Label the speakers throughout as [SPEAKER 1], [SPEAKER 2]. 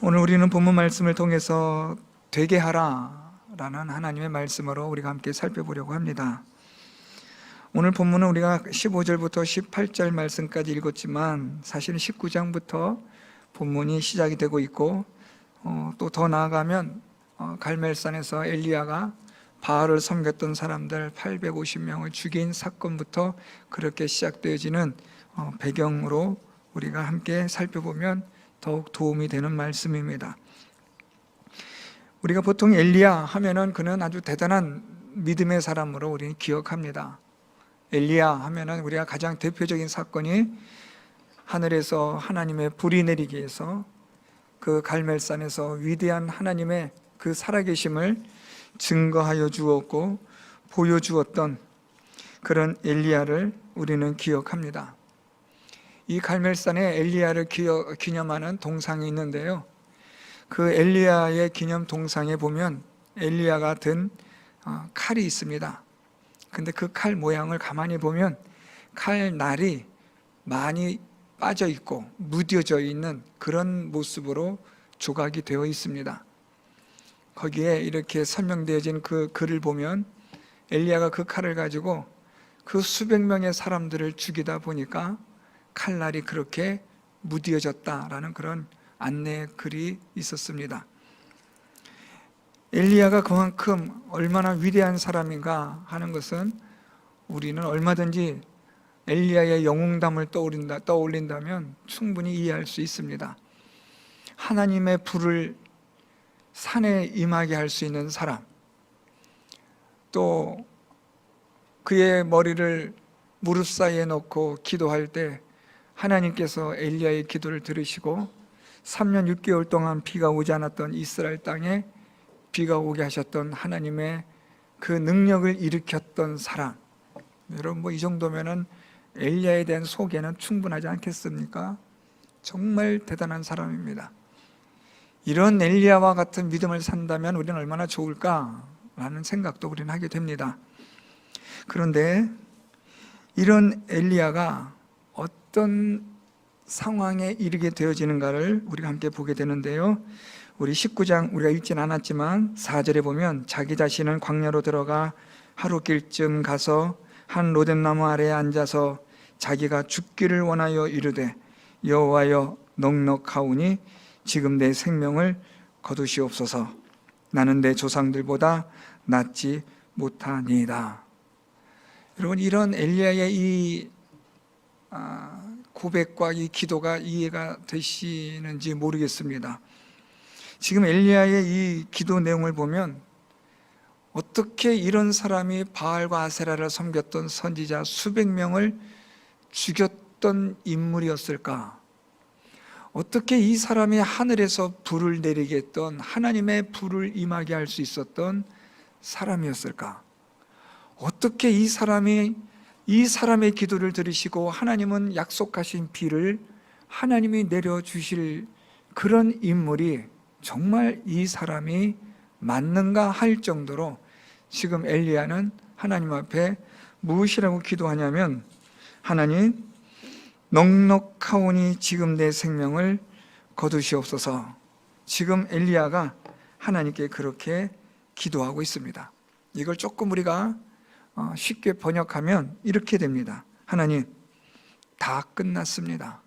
[SPEAKER 1] 오늘 우리는 본문 말씀을 통해서 되게 하라라는 하나님의 말씀으로 우리가 함께 살펴보려고 합니다. 오늘 본문은 우리가 15절부터 18절 말씀까지 읽었지만 사실은 19장부터 본문이 시작이 되고 있고 또 더 나아가면 갈멜산에서 엘리야가 바알을 섬겼던 사람들 850명을 죽인 사건부터 그렇게 시작되어지는 배경으로 우리가 함께 살펴보면 더욱 도움이 되는 말씀입니다. 우리가 보통 엘리야 하면은 그는 아주 대단한 믿음의 사람으로 우리는 기억합니다. 엘리야 하면은 우리가 가장 대표적인 사건이 하늘에서 하나님의 불이 내리기 위해서 그 갈멜산에서 위대한 하나님의 그 살아계심을 증거하여 주었고 보여주었던 그런 엘리야를 우리는 기억합니다. 이 갈멜산에 엘리야를 기념하는 동상이 있는데요, 그 엘리야의 기념 동상에 보면 엘리야가 든 칼이 있습니다. 근데 그 칼 모양을 가만히 보면 칼 날이 많이 빠져 있고 무뎌져 있는 그런 모습으로 조각이 되어 있습니다. 거기에 이렇게 설명되어진 그 글을 보면 엘리야가 그 칼을 가지고 그 수백 명의 사람들을 죽이다 보니까 칼날이 그렇게 무뎌졌다라는 그런 안내 글이 있었습니다. 엘리야가 그만큼 얼마나 위대한 사람인가 하는 것은 우리는 얼마든지 엘리야의 영웅담을 떠올린다면 충분히 이해할 수 있습니다. 하나님의 불을 산에 임하게 할 수 있는 사람, 또 그의 머리를 무릎 사이에 놓고 기도할 때 하나님께서 엘리야의 기도를 들으시고 3년 6개월 동안 비가 오지 않았던 이스라엘 땅에 비가 오게 하셨던 하나님의 그 능력을 일으켰던 사람, 여러분 이 정도면은 엘리야에 대한 소개는 충분하지 않겠습니까? 정말 대단한 사람입니다. 이런 엘리야와 같은 믿음을 산다면 우리는 얼마나 좋을까라는 생각도 우리는 하게 됩니다. 그런데 이런 엘리야가 어떤 상황에 이르게 되어지는가를 우리가 함께 보게 되는데요, 우리 19장 우리가 읽진 않았지만 4절에 보면 자기 자신은 광야로 들어가 하루길쯤 가서 한 로뎀나무 아래에 앉아서 자기가 죽기를 원하여 이르되 여호와여 넉넉하오니 지금 내 생명을 거두시옵소서. 나는 내 조상들보다 낫지 못하니이다. 여러분, 이런 엘리야의 이 고백과 이 기도가 이해가 되시는지 모르겠습니다. 지금 엘리야의 이 기도 내용을 보면 어떻게 이런 사람이 바알과 아세라를 섬겼던 선지자 수백 명을 죽였던 인물이었을까? 어떻게 이 사람이 하늘에서 불을 내리게 했던, 하나님의 불을 임하게 할 수 있었던 사람이었을까? 어떻게 이 사람의 기도를 들으시고 하나님은 약속하신 비를 하나님이 내려주실 그런 인물이 정말 이 사람이 맞는가 할 정도로 지금 엘리야는 하나님 앞에 무엇이라고 기도하냐면, 하나님 넉넉하오니 지금 내 생명을 거두시옵소서. 지금 엘리야가 하나님께 그렇게 기도하고 있습니다. 이걸 조금 우리가 쉽게 번역하면 이렇게 됩니다. 하나님, 다 끝났습니다.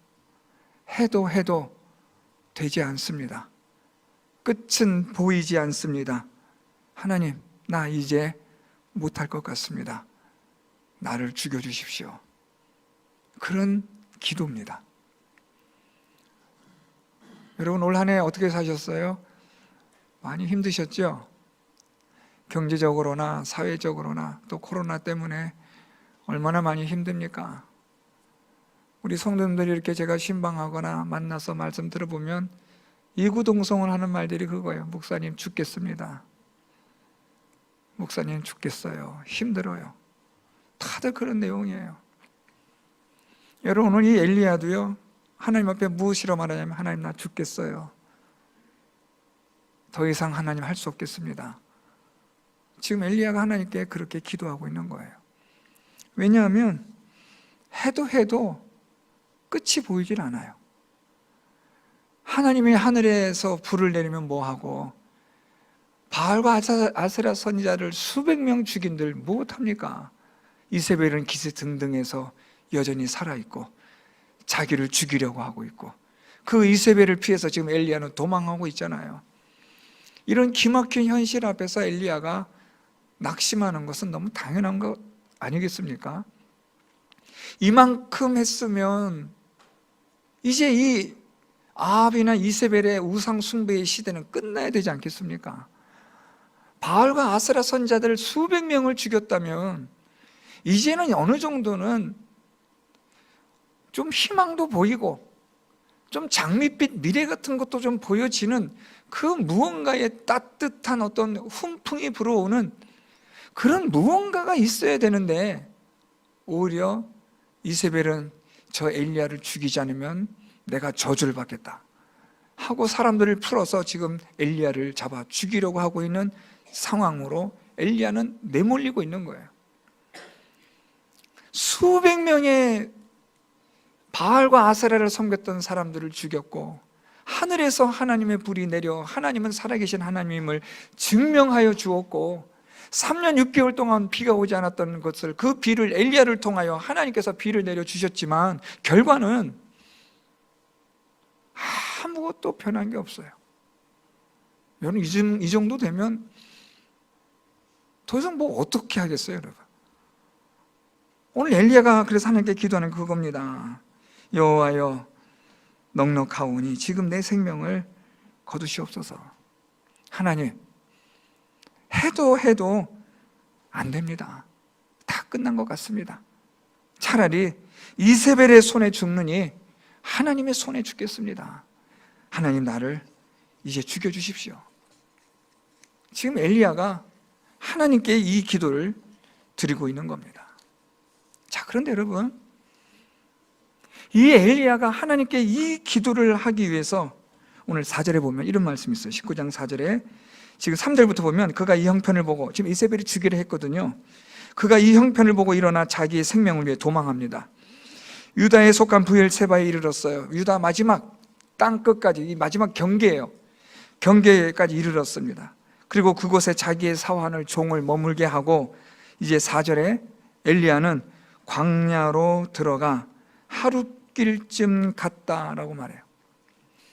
[SPEAKER 1] 해도 되지 않습니다. 끝은 보이지 않습니다. 하나님, 나 이제 못할 것 같습니다. 나를 죽여주십시오. 그런 기도입니다. 여러분, 올 한 해 어떻게 사셨어요? 많이 힘드셨죠? 경제적으로나 사회적으로나 또 코로나 때문에 얼마나 많이 힘듭니까? 우리 성도님들이 이렇게 제가 신방하거나 만나서 말씀 들어보면 이구동성을 하는 말들이 그거예요. 목사님 죽겠습니다. 목사님 죽겠어요. 힘들어요. 다들 그런 내용이에요. 여러분, 오늘 이 엘리야도요, 하나님 앞에 무엇이라 말하냐면, 하나님 나 죽겠어요. 더 이상 하나님 할 수 없겠습니다. 지금 엘리야가 하나님께 그렇게 기도하고 있는 거예요. 왜냐하면 해도 끝이 보이질 않아요. 하나님이 하늘에서 불을 내리면 뭐하고, 바알과 아세라 선지자를 수백 명 죽인들 무엇합니까? 이세벨은 기세등등해서 여전히 살아있고 자기를 죽이려고 하고 있고, 그 이세벨을 피해서 지금 엘리야는 도망하고 있잖아요. 이런 기막힌 현실 앞에서 엘리야가 낙심하는 것은 너무 당연한 것 아니겠습니까? 이만큼 했으면 이제 이 아합이나 이세벨의 우상 숭배의 시대는 끝나야 되지 않겠습니까? 바알과 아세라 선지자들 수백 명을 죽였다면 이제는 어느 정도는 좀 희망도 보이고 좀 장밋빛 미래 같은 것도 좀 보여지는, 그 무언가의 따뜻한 어떤 훈풍이 불어오는 그런 무언가가 있어야 되는데, 오히려 이세벨은 저 엘리야를 죽이지 않으면 내가 저주를 받겠다 하고 사람들을 풀어서 지금 엘리야를 잡아 죽이려고 하고 있는 상황으로 엘리야는 내몰리고 있는 거예요. 수백 명의 바알과 아세라를 섬겼던 사람들을 죽였고, 하늘에서 하나님의 불이 내려 하나님은 살아계신 하나님임을 증명하여 주었고, 3년 6개월 동안 비가 오지 않았던 것을, 그 비를 엘리야를 통하여 하나님께서 비를 내려 주셨지만 결과는 아무것도 변한 게 없어요. 여러분, 이 정도 되면 더 이상 뭐 어떻게 하겠어요, 여러분? 오늘 엘리야가 그래서 하나님께 기도하는 그겁니다. 여호와여, 넉넉하오니 지금 내 생명을 거두시옵소서. 하나님, 해도 안 됩니다. 다 끝난 것 같습니다. 차라리 이세벨의 손에 죽느니 하나님의 손에 죽겠습니다. 하나님, 나를 이제 죽여주십시오. 지금 엘리야가 하나님께 이 기도를 드리고 있는 겁니다. 자, 그런데 여러분, 이 엘리야가 하나님께 이 기도를 하기 위해서 오늘 4절에 보면 이런 말씀이 있어요. 19장 4절에 지금 3절부터 보면, 그가 이 형편을 보고, 지금 이세벨이 죽이려 했거든요. 그가 이 형편을 보고 일어나 자기의 생명을 위해 도망합니다. 유다에 속한 브엘세바에 이르렀어요. 유다 마지막 땅 끝까지, 이 마지막 경계예요. 경계까지 이르렀습니다. 그리고 그곳에 자기의 사환을, 종을 머물게 하고, 이제 4절에 엘리야는 광야로 들어가 하룻길쯤 갔다라고 말해요.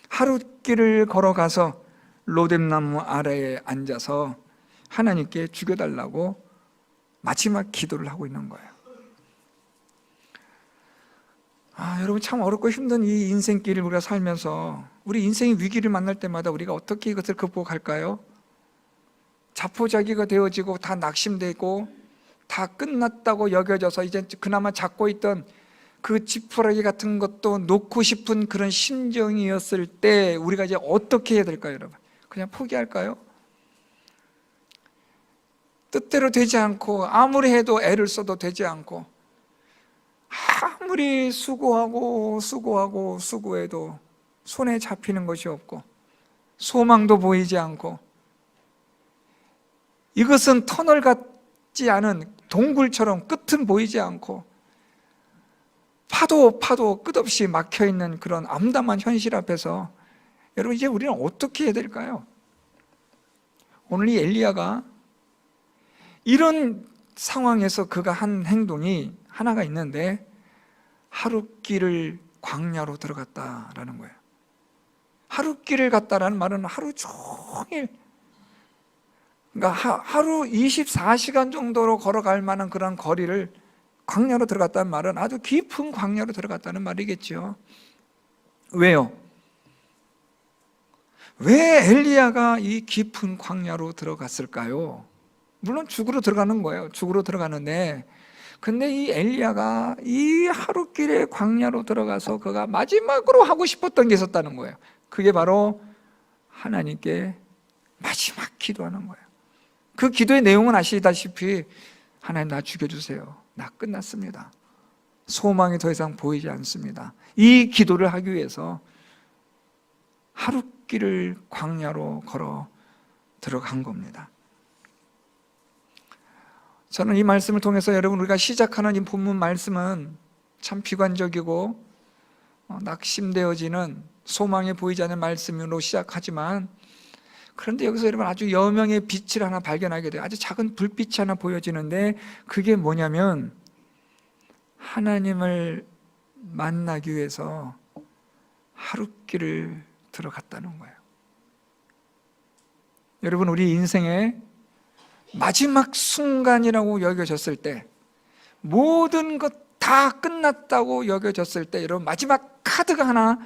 [SPEAKER 1] 하룻길을 걸어가서 로뎀나무 아래에 앉아서 하나님께 죽여달라고 마지막 기도를 하고 있는 거예요. 여러분, 참 어렵고 힘든 이 인생길을 우리가 살면서 우리 인생의 위기를 만날 때마다 우리가 어떻게 이것을 극복할까요? 자포자기가 되어지고 다 낙심되고 다 끝났다고 여겨져서 이제 그나마 잡고 있던 그 지푸라기 같은 것도 놓고 싶은 그런 심정이었을 때 우리가 이제 어떻게 해야 될까요, 여러분? 그냥 포기할까요? 뜻대로 되지 않고, 아무리 해도 애를 써도 되지 않고, 아무리 수고해도 손에 잡히는 것이 없고, 소망도 보이지 않고, 이것은 터널 같지 않은 동굴처럼 끝은 보이지 않고, 파도 끝없이 막혀있는 그런 암담한 현실 앞에서 여러분, 이제 우리는 어떻게 해야 될까요? 오늘 이 엘리야가 이런 상황에서 그가 한 행동이 하나가 있는데, 하룻길을 광야로 들어갔다라는 거예요. 하룻길을 갔다라는 말은 하루 종일, 그러니까 하루 24시간 정도로 걸어갈 만한 그런 거리를 광야로 들어갔다는 말은 아주 깊은 광야로 들어갔다는 말이겠죠. 왜요? 왜 엘리야가 이 깊은 광야로 들어갔을까요? 물론 죽으러 들어가는 거예요. 죽으러 들어가는데, 근데 이 엘리야가 이 하룻길의 광야로 들어가서 그가 마지막으로 하고 싶었던 게 있었다는 거예요. 그게 바로 하나님께 마지막 기도하는 거예요. 그 기도의 내용은 아시다시피, 하나님, 나 죽여주세요. 나 끝났습니다. 소망이 더 이상 보이지 않습니다. 이 기도를 하기 위해서 하룻길을 광야로 걸어 들어간 겁니다. 저는 이 말씀을 통해서 여러분, 우리가 시작하는 이 본문 말씀은 참 비관적이고 낙심되어지는 소망이 보이지 않는 말씀으로 시작하지만, 그런데 여기서 여러분 아주 여명의 빛을 하나 발견하게 돼요. 아주 작은 불빛이 하나 보여지는데, 그게 뭐냐면 하나님을 만나기 위해서 하룻길을 들어갔다는 거예요. 여러분, 우리 인생의 마지막 순간이라고 여겨졌을 때, 모든 것 다 끝났다고 여겨졌을 때, 여러분 마지막 카드가 하나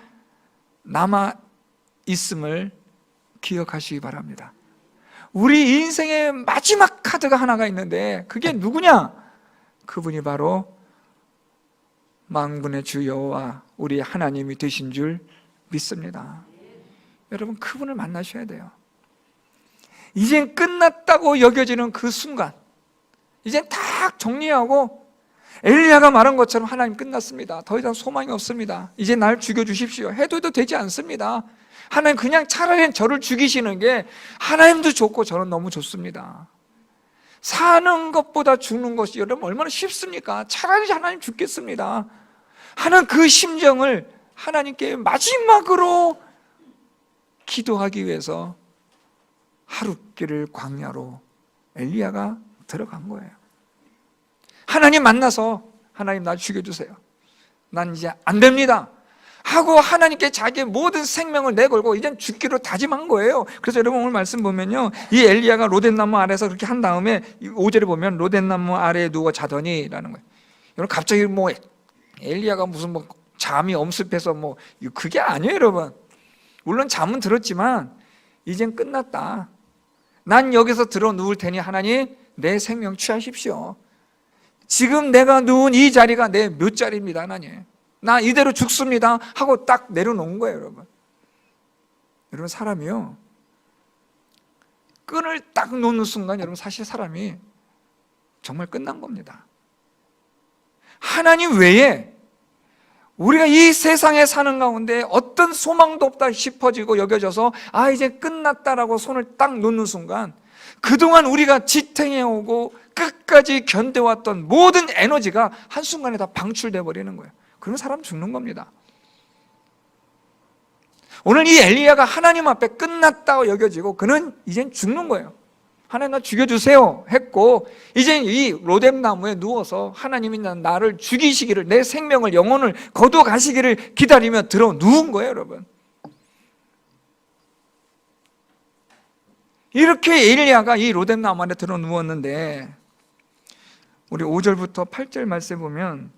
[SPEAKER 1] 남아 있음을 기억하시기 바랍니다. 우리 인생의 마지막 카드가 하나가 있는데, 그게 누구냐? 그분이 바로 만군의 주 여호와 우리 하나님이 되신 줄 믿습니다. 여러분, 그분을 만나셔야 돼요. 이젠 끝났다고 여겨지는 그 순간, 이젠 다 정리하고, 엘리야가 말한 것처럼 하나님 끝났습니다, 더 이상 소망이 없습니다, 이제 날 죽여주십시오 해도 되지 않습니다. 하나님 그냥 차라리 저를 죽이시는 게 하나님도 좋고 저는 너무 좋습니다. 사는 것보다 죽는 것이 여러분 얼마나 쉽습니까? 차라리 하나님 죽겠습니다 하는 그 심정을 하나님께 마지막으로 기도하기 위해서 하룻길을 광야로 엘리야가 들어간 거예요. 하나님 만나서, 하나님 나 죽여주세요, 난 이제 안 됩니다 하고 하나님께 자기의 모든 생명을 내걸고 이젠 죽기로 다짐한 거예요. 그래서 여러분 오늘 말씀 보면요, 이 엘리야가 로댓나무 아래에서 그렇게 한 다음에 5절에 보면 로댓나무 아래에 누워 자더니 라는 거예요. 여러분 갑자기 뭐 엘리야가 무슨 뭐 잠이 엄습해서 뭐, 그게 아니에요 여러분. 물론 잠은 들었지만 이젠 끝났다, 난 여기서 들어 누울 테니 하나님 내 생명 취하십시오, 지금 내가 누운 이 자리가 내 몇 자리입니다 하나님, 나 이대로 죽습니다 하고 딱 내려놓은 거예요. 여러분 사람이요, 끈을 딱 놓는 순간 여러분 사실 사람이 정말 끝난 겁니다. 하나님 외에 우리가 이 세상에 사는 가운데 어떤 소망도 없다 싶어지고 여겨져서 이제 끝났다라고 손을 딱 놓는 순간, 그동안 우리가 지탱해오고 끝까지 견뎌왔던 모든 에너지가 한순간에 다 방출돼 버리는 거예요. 그러면 사람 죽는 겁니다. 오늘 이 엘리야가 하나님 앞에 끝났다고 여겨지고 그는 이젠 죽는 거예요. 하나님 나 죽여주세요 했고, 이제 이 로뎀나무에 누워서 하나님이 나를 죽이시기를, 내 생명을, 영혼을 거두어 가시기를 기다리며 들어 누운 거예요. 여러분, 이렇게 엘리야가 이 로뎀나무 안에 들어 누웠는데, 우리 5절부터 8절 말씀 보면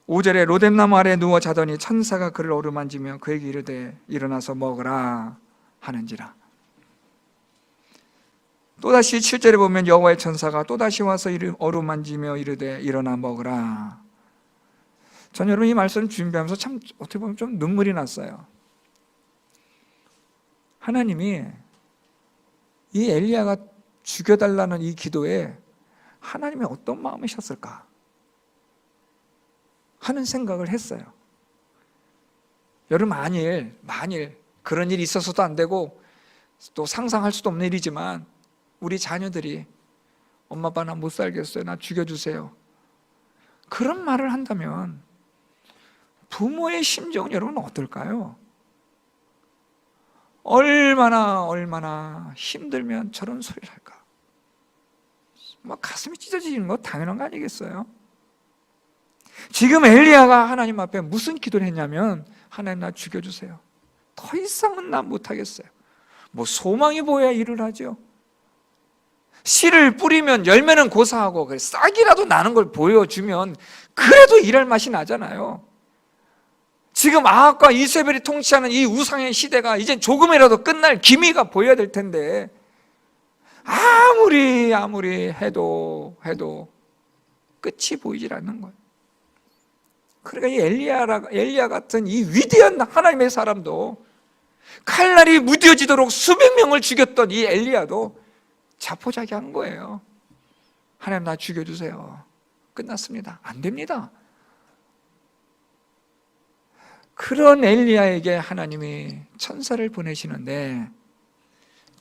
[SPEAKER 1] 5절에 로뎀나무 아래에 누워 자더니 천사가 그를 어루만지며 그에게 이르되 일어나서 먹으라 하는지라. 또다시 7절에 보면 여호와의 천사가 또다시 와서 어루만지며 이르되 일어나 먹으라. 전 여러분 이 말씀을 준비하면서 참 어떻게 보면 좀 눈물이 났어요. 하나님이 이 엘리야가 죽여달라는 이 기도에 하나님이 어떤 마음이셨을까 하는 생각을 했어요. 여러분 만일 그런 일이 있어서도 안 되고 또 상상할 수도 없는 일이지만, 우리 자녀들이 엄마 아빠 나 못 살겠어요, 나 죽여주세요, 그런 말을 한다면 부모의 심정은 여러분 어떨까요? 얼마나 힘들면 저런 소리를 할까? 가슴이 찢어지는 거 당연한 거 아니겠어요? 지금 엘리야가 하나님 앞에 무슨 기도를 했냐면, 하나님 나 죽여주세요, 더 이상은 나 못하겠어요. 뭐 소망이 보여야 일을 하죠. 씨를 뿌리면 열매는 고사하고 싹이라도 나는 걸 보여주면 그래도 일할 맛이 나잖아요. 지금 아합과 이세벨이 통치하는 이 우상의 시대가 이제 조금이라도 끝날 기미가 보여야 될 텐데, 아무리 해도 끝이 보이질 않는 거예요. 그러니까 이 엘리야 같은 이 위대한 하나님의 사람도, 칼날이 무뎌지도록 수백 명을 죽였던 이 엘리야도 자포자기한 거예요. 하나님 나 죽여주세요, 끝났습니다, 안 됩니다. 그런 엘리야에게 하나님이 천사를 보내시는데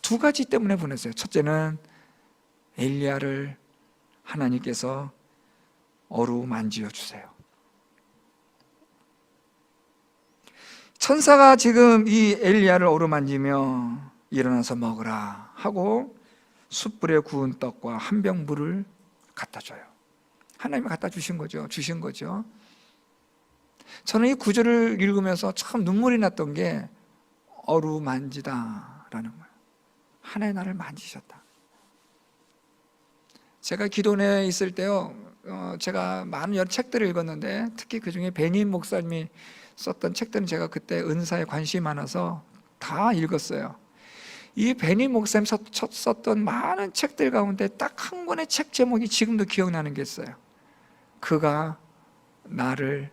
[SPEAKER 1] 두 가지 때문에 보냈어요. 첫째는 엘리야를 하나님께서 어루만지어 주세요. 천사가 지금 이 엘리야를 어루만지며 일어나서 먹으라 하고 숯불에 구운 떡과 한 병 물을 갖다 줘요. 하나님이 갖다 주신 거죠. 저는 이 구절을 읽으면서 참 눈물이 났던 게 어루만지다라는 거예요. 하나님 나를 만지셨다. 제가 기도원에 있을 때요, 제가 많은 여러 책들을 읽었는데 특히 그 중에 베닌 목사님이 썼던 책들은 제가 그때 은사에 관심이 많아서 다 읽었어요. 이 베닌 목사님 썼던 많은 책들 가운데 딱 한 권의 책 제목이 지금도 기억나는 게 있어요. 그가 나를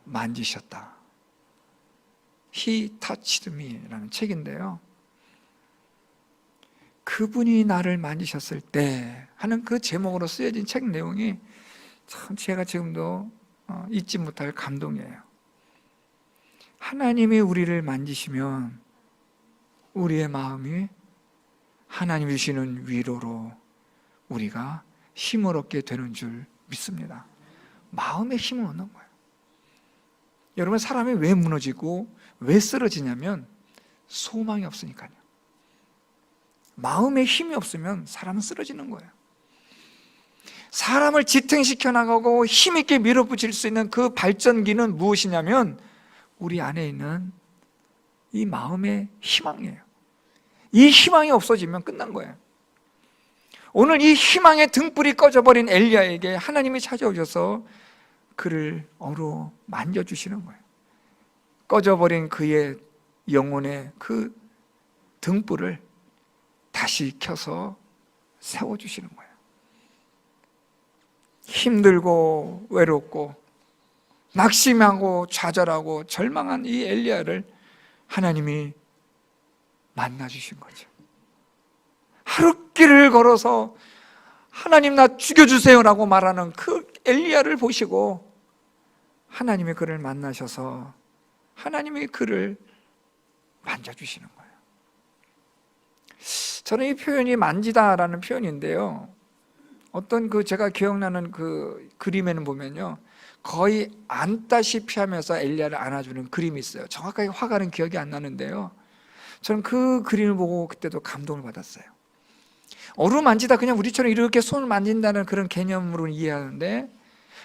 [SPEAKER 1] 만지셨다. He touched me 라는 책인데요, 그분이 나를 만지셨을 때 하는 그 제목으로 쓰여진 책 내용이 참 제가 지금도 잊지 못할 감동이에요. 하나님이 우리를 만지시면 우리의 마음이 하나님이 주시는 위로로 우리가 힘을 얻게 되는 줄 믿습니다. 마음에 힘을 얻는 거예요. 여러분, 사람이 왜 무너지고 왜 쓰러지냐면 소망이 없으니까요. 마음에 힘이 없으면 사람은 쓰러지는 거예요. 사람을 지탱시켜 나가고 힘있게 밀어붙일 수 있는 그 발전기는 무엇이냐면 우리 안에 있는 이 마음의 희망이에요. 이 희망이 없어지면 끝난 거예요. 오늘 이 희망의 등불이 꺼져버린 엘리야에게 하나님이 찾아오셔서 그를 어루 만져주시는 거예요. 꺼져버린 그의 영혼의 그 등불을 다시 켜서 세워주시는 거예요. 힘들고 외롭고 낙심하고 좌절하고 절망한 이 엘리야를 하나님이 만나주신 거죠. 하룻길을 걸어서 하나님 나 죽여주세요라고 말하는 그 엘리야를 보시고 하나님이 그를 만나셔서 하나님이 그를 만져주시는 거예요. 저는 이 표현이 만지다라는 표현인데요, 어떤 제가 기억나는 그 그림에는 보면요, 거의 안다시피 하면서 엘리야를 안아주는 그림이 있어요. 정확하게 화가는 기억이 안 나는데요, 저는 그 그림을 보고 그때도 감동을 받았어요. 어루만지다 그냥 우리처럼 이렇게 손을 만진다는 그런 개념으로 이해하는데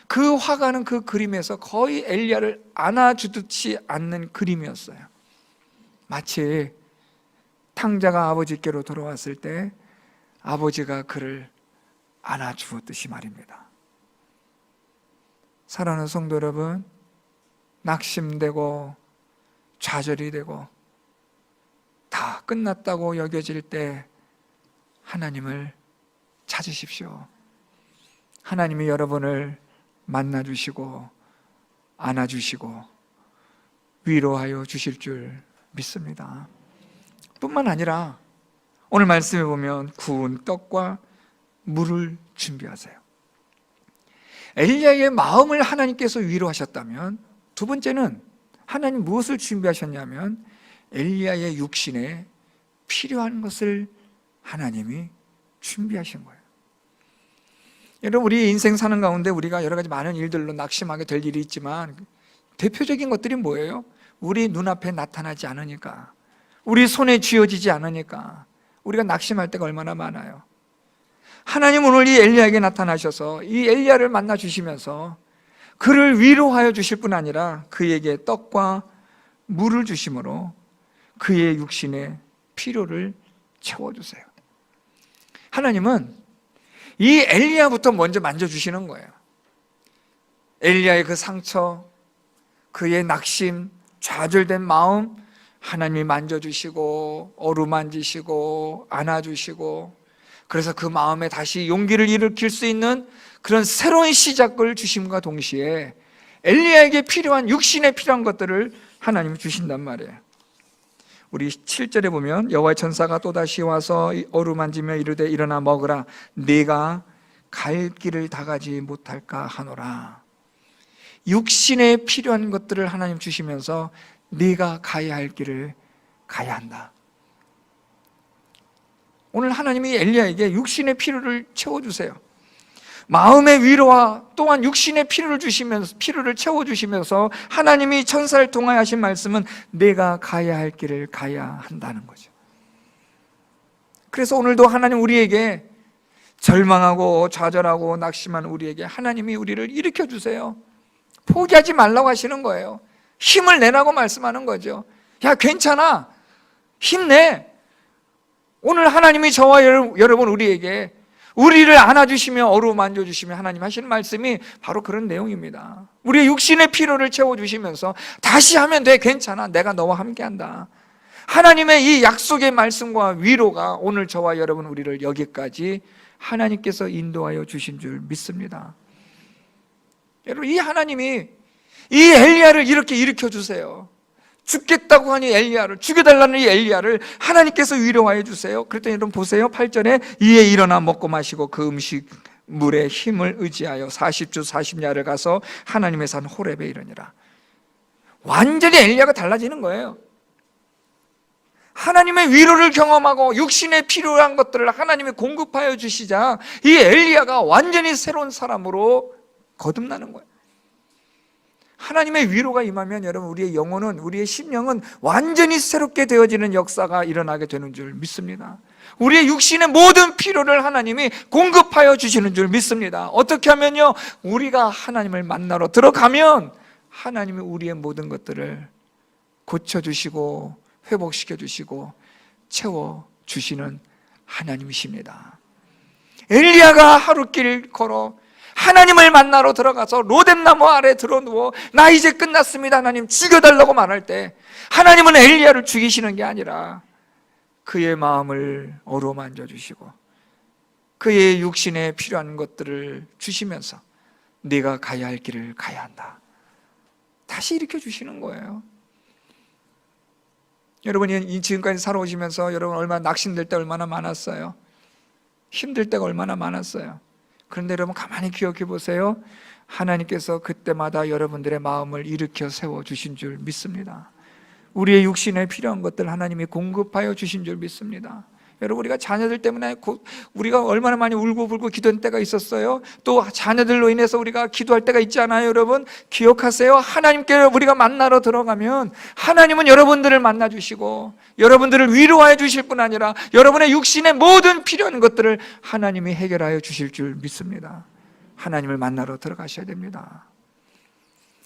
[SPEAKER 1] 그 화가는 그 그림에서 거의 엘리야를 안아주듯이 안는 그림이었어요. 마치 탕자가 아버지께로 돌아왔을 때 아버지가 그를 안아주었듯이 말입니다. 사랑하는 성도 여러분, 낙심되고 좌절이 되고 다 끝났다고 여겨질 때 하나님을 찾으십시오. 하나님이 여러분을 만나주시고 안아주시고 위로하여 주실 줄 믿습니다. 뿐만 아니라 오늘 말씀에 보면 구운 떡과 물을 준비하세요. 엘리야의 마음을 하나님께서 위로하셨다면, 두 번째는 하나님 무엇을 준비하셨냐면 엘리야의 육신에 필요한 것을 하나님이 준비하신 거예요. 여러분, 우리 인생 사는 가운데 우리가 여러 가지 많은 일들로 낙심하게 될 일이 있지만 대표적인 것들이 뭐예요? 우리 눈앞에 나타나지 않으니까, 우리 손에 쥐어지지 않으니까 우리가 낙심할 때가 얼마나 많아요. 하나님 오늘 이 엘리야에게 나타나셔서 이 엘리야를 만나 주시면서 그를 위로하여 주실 뿐 아니라 그에게 떡과 물을 주심으로 그의 육신의 필요를 채워주세요. 하나님은 이 엘리야부터 먼저 만져주시는 거예요. 엘리야의 그 상처, 그의 낙심, 좌절된 마음 하나님이 만져주시고 어루만지시고 안아주시고, 그래서 그 마음에 다시 용기를 일으킬 수 있는 그런 새로운 시작을 주심과 동시에 엘리야에게 필요한 육신에 필요한 것들을 하나님이 주신단 말이에요. 우리 7절에 보면 여호와의 천사가 또다시 와서 어루만지며 이르되 일어나 먹으라, 네가 갈 길을 다 가지 못할까 하노라. 육신에 필요한 것들을 하나님 주시면서 네가 가야 할 길을 가야 한다. 오늘 하나님이 엘리야에게 육신의 필요를 채워주세요. 마음의 위로와 또한 육신의 피로를 채워주시면서 하나님이 천사를 통하여 하신 말씀은 내가 가야 할 길을 가야 한다는 거죠. 그래서 오늘도 하나님 우리에게 절망하고 좌절하고 낙심한 우리에게 하나님이 우리를 일으켜 주세요. 포기하지 말라고 하시는 거예요. 힘을 내라고 말씀하는 거죠. 야, 괜찮아, 힘내. 오늘 하나님이 저와 여러분 우리에게 우리를 안아주시며 어루만져 주시며 하나님 하시는 말씀이 바로 그런 내용입니다. 우리의 육신의 피로를 채워주시면서 다시 하면 돼, 괜찮아, 내가 너와 함께한다. 하나님의 이 약속의 말씀과 위로가 오늘 저와 여러분 우리를 여기까지 하나님께서 인도하여 주신 줄 믿습니다. 여러분, 이 하나님이 이 엘리야를 이렇게 일으켜 주세요. 죽겠다고 하니 엘리야를, 죽여달라는 이 엘리야를 하나님께서 위로하여 주세요. 그랬더니 여러분 보세요, 8절에 이에 일어나 먹고 마시고 그 음식 물의 힘을 의지하여 40주 40야를 가서 하나님의 산 호렙에 이르니라. 완전히 엘리야가 달라지는 거예요. 하나님의 위로를 경험하고 육신에 필요한 것들을 하나님이 공급하여 주시자 이 엘리야가 완전히 새로운 사람으로 거듭나는 거예요. 하나님의 위로가 임하면 여러분 우리의 영혼은, 우리의 심령은 완전히 새롭게 되어지는 역사가 일어나게 되는 줄 믿습니다. 우리의 육신의 모든 필요를 하나님이 공급하여 주시는 줄 믿습니다. 어떻게 하면요, 우리가 하나님을 만나러 들어가면 하나님이 우리의 모든 것들을 고쳐주시고 회복시켜주시고 채워주시는 하나님이십니다. 엘리야가 하루길 걸어 하나님을 만나러 들어가서 로뎀나무 아래 들어누워 나 이제 끝났습니다, 하나님 죽여달라고 말할 때 하나님은 엘리야를 죽이시는 게 아니라 그의 마음을 어루만져 주시고 그의 육신에 필요한 것들을 주시면서 네가 가야 할 길을 가야 한다, 다시 일으켜 주시는 거예요. 여러분이 지금까지 살아오시면서 여러분 얼마나 낙심될 때 얼마나 많았어요. 힘들 때가 얼마나 많았어요. 그런데 여러분 가만히 기억해 보세요. 하나님께서 그때마다 여러분들의 마음을 일으켜 세워주신 줄 믿습니다. 우리의 육신에 필요한 것들 하나님이 공급하여 주신 줄 믿습니다. 여러분, 우리가 자녀들 때문에 우리가 얼마나 많이 울고불고 기도한 때가 있었어요. 또 자녀들로 인해서 우리가 기도할 때가 있지 않아요? 여러분 기억하세요. 하나님께 우리가 만나러 들어가면 하나님은 여러분들을 만나주시고 여러분들을 위로하여 주실 뿐 아니라 여러분의 육신의 모든 필요한 것들을 하나님이 해결하여 주실 줄 믿습니다. 하나님을 만나러 들어가셔야 됩니다.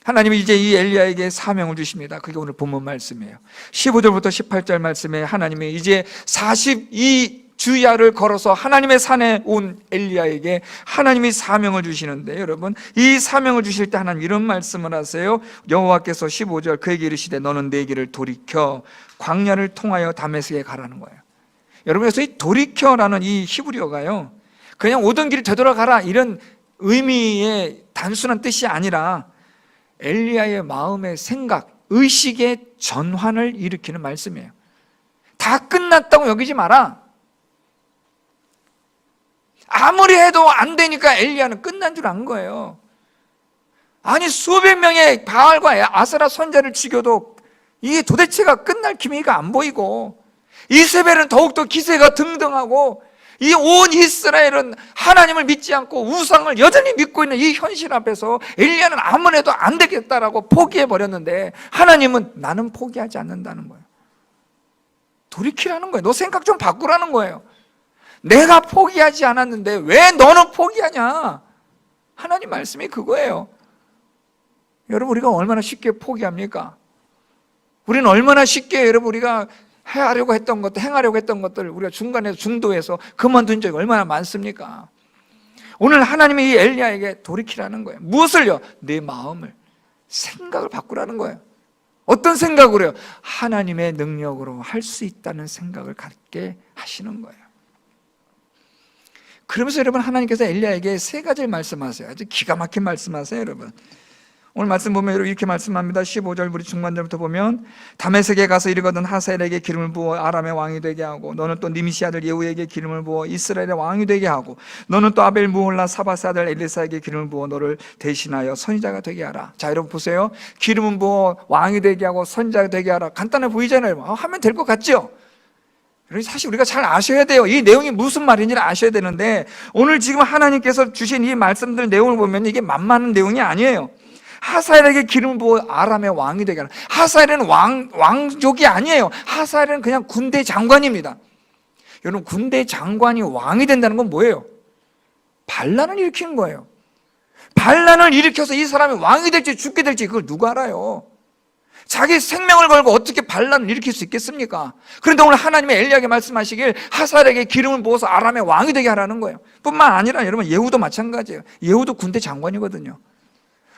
[SPEAKER 1] 하나님이 이제 이 엘리야에게 사명을 주십니다. 그게 오늘 본문 말씀이에요. 15절부터 18절 말씀에 하나님이 이제 42주야를 걸어서 하나님의 산에 온 엘리야에게 하나님이 사명을 주시는데, 여러분 이 사명을 주실 때 하나님 이런 말씀을 하세요. 여호와께서 15절 그에게 이르시되 너는 내 길을 돌이켜 광야를 통하여 다메섹에 가라는 거예요. 여러분, 그래서 이 돌이켜라는 이 히브리어가요, 그냥 오던 길을 되돌아가라 이런 의미의 단순한 뜻이 아니라 엘리야의 마음의 생각, 의식의 전환을 일으키는 말씀이에요. 다 끝났다고 여기지 마라. 아무리 해도 안 되니까 엘리야는 끝난 줄 안 거예요. 아니 수백 명의 바알과 아세라 선자를 죽여도 이게 도대체가 끝날 기미가 안 보이고, 이세벨은 더욱더 기세가 등등하고, 이 온 이스라엘은 하나님을 믿지 않고 우상을 여전히 믿고 있는 이 현실 앞에서 엘리야는 아무리 해도 안 되겠다라고 포기해버렸는데 하나님은 나는 포기하지 않는다는 거예요. 돌이키라는 거예요. 너 생각 좀 바꾸라는 거예요. 내가 포기하지 않았는데 왜 너는 포기하냐? 하나님 말씀이 그거예요. 여러분, 우리가 얼마나 쉽게 포기합니까? 우리는 얼마나 쉽게 여러분 우리가 행하려고 했던 것들 우리가 중간에서 중도에서 그만둔 적이 얼마나 많습니까? 오늘 하나님이 이 엘리야에게 돌이키라는 거예요. 무엇을요? 내 마음을, 생각을 바꾸라는 거예요. 어떤 생각으로요? 하나님의 능력으로 할 수 있다는 생각을 갖게 하시는 거예요. 그러면서 여러분 하나님께서 엘리야에게 세 가지를 말씀하세요. 아주 기가 막힌 말씀하세요. 여러분 오늘 말씀 보면 이렇게 말씀합니다. 15절 우리 중간절부터 보면 다메섹에 가서 이르거든 하사엘에게 기름을 부어 아람의 왕이 되게 하고, 너는 또 니미시 아들 예후에게 기름을 부어 이스라엘의 왕이 되게 하고, 너는 또 아벨 무홀라 사바스 아들 엘리사에게 기름을 부어 너를 대신하여 선지자가 되게 하라. 자, 여러분 보세요. 기름을 부어 왕이 되게 하고 선지자가 되게 하라. 간단해 보이잖아요. 하면 될 것 같죠? 사실 우리가 잘 아셔야 돼요. 이 내용이 무슨 말인지를 아셔야 되는데, 오늘 지금 하나님께서 주신 이 말씀들 내용을 보면 이게 만만한 내용이 아니에요. 하사엘에게 기름을 부어 아람의 왕이 되게 하라. 하사엘은 왕족이 아니에요. 하사엘은 그냥 군대 장관입니다. 여러분, 군대 장관이 왕이 된다는 건 뭐예요? 반란을 일으키는 거예요. 반란을 일으켜서 이 사람이 왕이 될지 죽게 될지 그걸 누가 알아요? 자기 생명을 걸고 어떻게 반란을 일으킬 수 있겠습니까? 그런데 오늘 하나님의 엘리야에게 말씀하시길 하사엘에게 기름을 부어서 아람의 왕이 되게 하라는 거예요. 뿐만 아니라 여러분, 예후도 마찬가지예요. 예후도 군대 장관이거든요.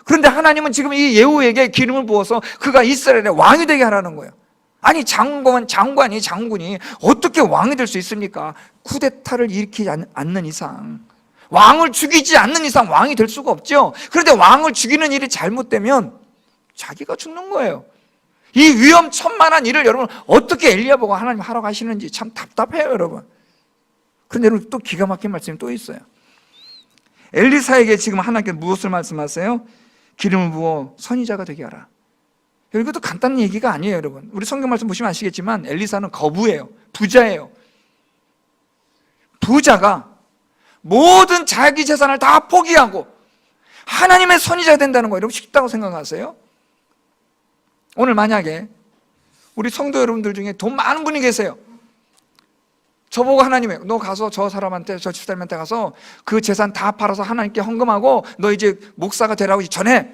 [SPEAKER 1] 그런데 하나님은 지금 이 예후에게 기름을 부어서 그가 이스라엘의 왕이 되게 하라는 거예요. 아니, 장군이 어떻게 왕이 될 수 있습니까? 쿠데타를 일으키지 않는 이상, 왕을 죽이지 않는 이상 왕이 될 수가 없죠. 그런데 왕을 죽이는 일이 잘못되면 자기가 죽는 거예요. 이 위험천만한 일을 여러분 어떻게 엘리야 보고 하나님 하라고 하시는지 참 답답해요, 여러분. 그런데 여러분, 또 기가 막힌 말씀이 또 있어요. 엘리사에게 지금 하나님께서 무엇을 말씀하세요? 기름을 부어 선지자가 되게 하라. 이것도 간단한 얘기가 아니에요, 여러분. 우리 성경 말씀 보시면 아시겠지만 엘리사는 거부예요. 부자예요. 부자가 모든 자기 재산을 다 포기하고 하나님의 선지자가 된다는 거예요. 여러분, 쉽다고 생각하세요? 오늘 만약에 우리 성도 여러분들 중에 돈 많은 분이 계세요. 저보고 하나님이 너 가서 저 사람한테, 저 집사람한테 가서 그 재산 다 팔아서 하나님께 헌금하고 너 이제 목사가 되라고 전해.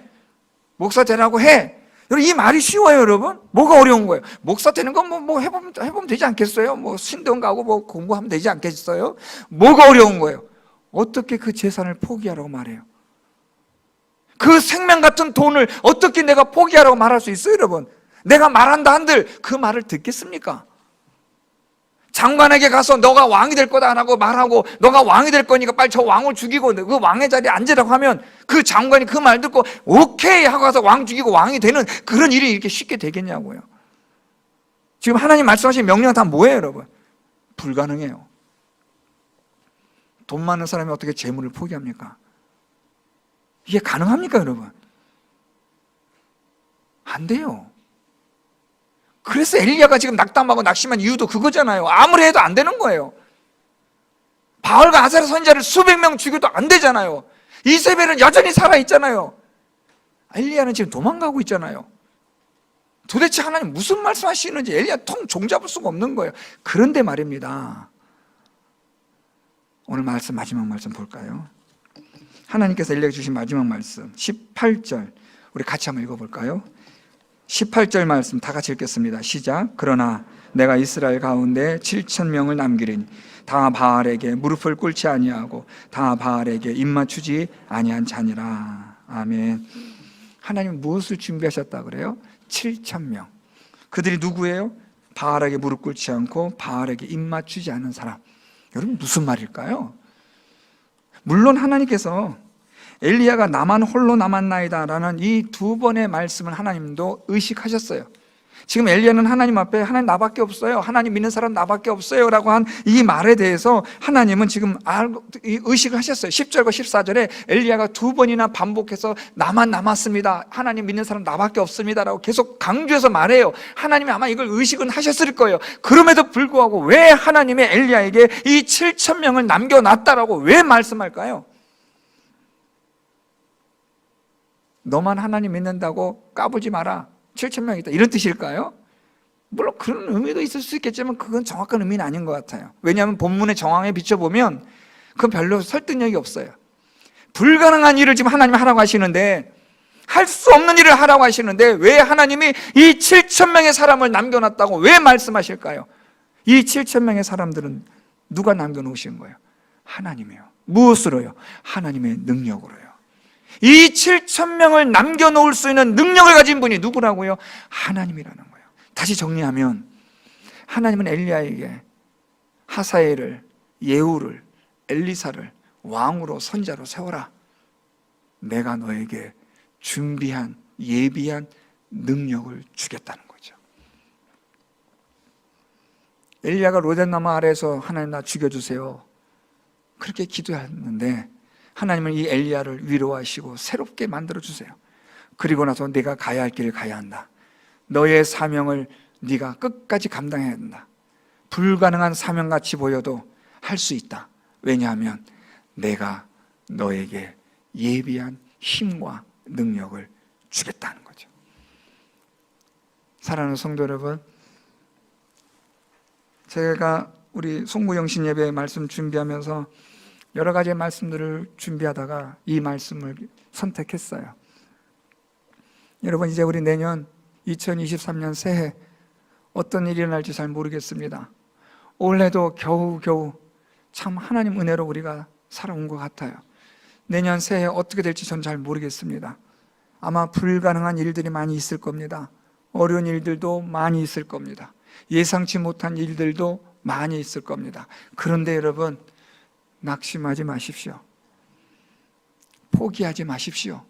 [SPEAKER 1] 목사 되라고 해. 여러분, 이 말이 쉬워요, 여러분? 뭐가 어려운 거예요? 목사 되는 건 뭐 해보면 되지 않겠어요? 뭐 신대원 가고 뭐 공부하면 되지 않겠어요? 뭐가 어려운 거예요? 어떻게 그 재산을 포기하라고 말해요? 그 생명 같은 돈을 어떻게 내가 포기하라고 말할 수 있어요, 여러분? 내가 말한다 한들 그 말을 듣겠습니까? 장관에게 가서 너가 왕이 될 거다 라고 말하고 너가 왕이 될 거니까 빨리 저 왕을 죽이고 그 왕의 자리에 앉으라고 하면 그 장관이 그 말 듣고 오케이 하고 가서 왕 죽이고 왕이 되는 그런 일이 이렇게 쉽게 되겠냐고요. 지금 하나님 말씀하신 명령은 다 뭐예요, 여러분? 불가능해요. 돈 많은 사람이 어떻게 재물을 포기합니까? 이게 가능합니까, 여러분? 안 돼요. 그래서 엘리야가 지금 낙담하고 낙심한 이유도 그거잖아요. 아무리 해도 안 되는 거예요. 바알과 아세라 선지자를 수백 명 죽여도 안 되잖아요. 이세벨은 여전히 살아있잖아요. 엘리야는 지금 도망가고 있잖아요. 도대체 하나님 무슨 말씀하시는지 엘리야 통 종잡을 수가 없는 거예요. 그런데 말입니다, 오늘 말씀, 마지막 말씀 볼까요? 하나님께서 엘리야에게 주신 마지막 말씀 18절 우리 같이 한번 읽어볼까요? 18절 말씀 다 같이 읽겠습니다. 시작. 그러나 내가 이스라엘 가운데 7,000명을 남기리니 다 바알에게 무릎을 꿇지 아니하고 다 바알에게 입맞추지 아니한 자니라. 아멘. 하나님 무엇을 준비하셨다 그래요? 7,000명. 그들이 누구예요? 바알에게 무릎 꿇지 않고 바알에게 입맞추지 않는 사람. 여러분, 무슨 말일까요? 물론 하나님께서 엘리야가 나만 홀로 남았나이다 라는 이 두 번의 말씀을 하나님도 의식하셨어요. 지금 엘리야는 하나님 앞에 하나님 나밖에 없어요, 하나님 믿는 사람 나밖에 없어요 라고 한 이 말에 대해서 하나님은 지금 의식을 하셨어요. 10절과 14절에 엘리야가 두 번이나 반복해서 나만 남았습니다, 하나님 믿는 사람 나밖에 없습니다 라고 계속 강조해서 말해요. 하나님이 아마 이걸 의식은 하셨을 거예요. 그럼에도 불구하고 왜 하나님의 엘리야에게 이 7,000명을 남겨놨다라고 왜 말씀할까요? 너만 하나님 믿는다고 까불지 마라, 7,000명 있다, 이런 뜻일까요? 물론 그런 의미도 있을 수 있겠지만 그건 정확한 의미는 아닌 것 같아요. 왜냐하면 본문의 정황에 비춰보면 그건 별로 설득력이 없어요. 불가능한 일을 지금 하나님이 하라고 하시는데, 할 수 없는 일을 하라고 하시는데 왜 하나님이 이 7,000명의 사람을 남겨놨다고 왜 말씀하실까요? 이 7,000명의 사람들은 누가 남겨놓으신 거예요? 하나님이요. 무엇으로요? 하나님의 능력으로요. 이 7,000명을 남겨놓을 수 있는 능력을 가진 분이 누구라고요? 하나님이라는 거예요. 다시 정리하면 하나님은 엘리야에게 하사엘을, 예후를, 엘리사를 왕으로, 선지자로 세워라. 내가 너에게 준비한, 예비한 능력을 주겠다는 거죠. 엘리야가 로뎀나무 아래에서 하나님 나 죽여주세요 그렇게 기도했는데 하나님은 이 엘리야를 위로하시고 새롭게 만들어주세요. 그리고 나서 네가 가야 할 길을 가야 한다. 너의 사명을 네가 끝까지 감당해야 한다. 불가능한 사명같이 보여도 할 수 있다. 왜냐하면 내가 너에게 예비한 힘과 능력을 주겠다는 거죠. 사랑하는 성도 여러분, 제가 우리 송구영신 예배 말씀 준비하면서 여러 가지 말씀들을 준비하다가 이 말씀을 선택했어요. 여러분, 이제 우리 내년 2023년 새해 어떤 일이 일어날지 잘 모르겠습니다. 올해도 겨우겨우 참 하나님 은혜로 우리가 살아온 것 같아요. 내년 새해 어떻게 될지 전 잘 모르겠습니다. 아마 불가능한 일들이 많이 있을 겁니다. 어려운 일들도 많이 있을 겁니다. 예상치 못한 일들도 많이 있을 겁니다. 그런데 여러분, 낙심하지 마십시오. 포기하지 마십시오.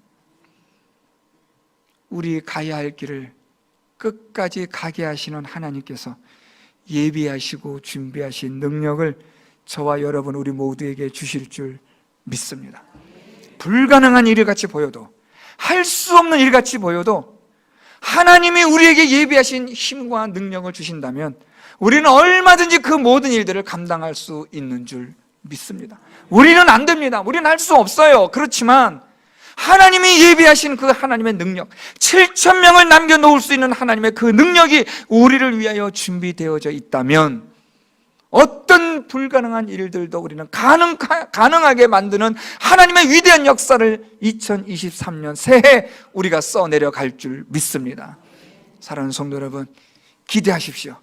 [SPEAKER 1] 우리 가야 할 길을 끝까지 가게 하시는 하나님께서 예비하시고 준비하신 능력을 저와 여러분 우리 모두에게 주실 줄 믿습니다. 불가능한 일같이 보여도, 할 수 없는 일같이 보여도 하나님이 우리에게 예비하신 힘과 능력을 주신다면 우리는 얼마든지 그 모든 일들을 감당할 수 있는 줄 믿습니다. 우리는 안 됩니다. 우리는 할 수 없어요. 그렇지만 하나님이 예비하신 그 하나님의 능력, 7,000명을 남겨놓을 수 있는 하나님의 그 능력이 우리를 위하여 준비되어져 있다면 어떤 불가능한 일들도 우리는 가능하게 만드는 하나님의 위대한 역사를 2023년 새해 우리가 써내려갈 줄 믿습니다. 사랑하는 성도 여러분, 기대하십시오.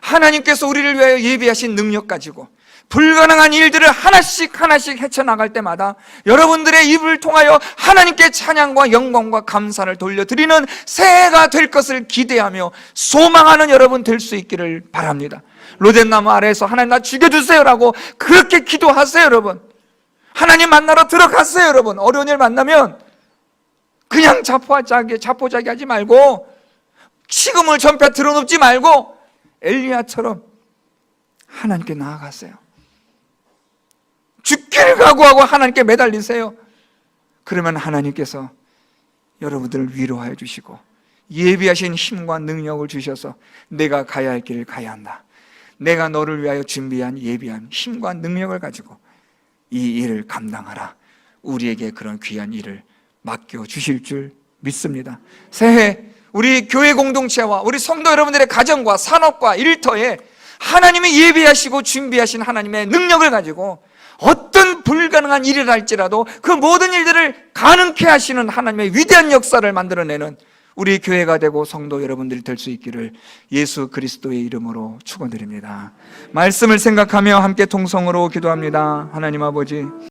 [SPEAKER 1] 하나님께서 우리를 위하여 예비하신 능력 가지고 불가능한 일들을 하나씩 헤쳐나갈 때마다 여러분들의 입을 통하여 하나님께 찬양과 영광과 감사를 돌려드리는 새해가 될 것을 기대하며 소망하는 여러분 될 수 있기를 바랍니다. 로젠나무 아래에서 하나님 나 죽여주세요라고 그렇게 기도하세요. 여러분, 하나님 만나러 들어가세요. 여러분, 어려운 일 만나면 그냥 자포자기 하지 말고 식음을 전폐 들어놓지 말고 엘리야처럼 하나님께 나아가세요. 죽기를 각오하고 하나님께 매달리세요. 그러면 하나님께서 여러분들을 위로하여 주시고 예비하신 힘과 능력을 주셔서 내가 가야 할 길을 가야 한다, 내가 너를 위하여 준비한 예비한 힘과 능력을 가지고 이 일을 감당하라, 우리에게 그런 귀한 일을 맡겨주실 줄 믿습니다. 새해 우리 교회 공동체와 우리 성도 여러분들의 가정과 산업과 일터에 하나님이 예비하시고 준비하신 하나님의 능력을 가지고 어떤 불가능한 일이 할지라도 그 모든 일들을 가능케 하시는 하나님의 위대한 역사를 만들어내는 우리 교회가 되고 성도 여러분들이 될 수 있기를 예수 그리스도의 이름으로 축원드립니다. 말씀을 생각하며 함께 통성으로 기도합니다. 하나님 아버지,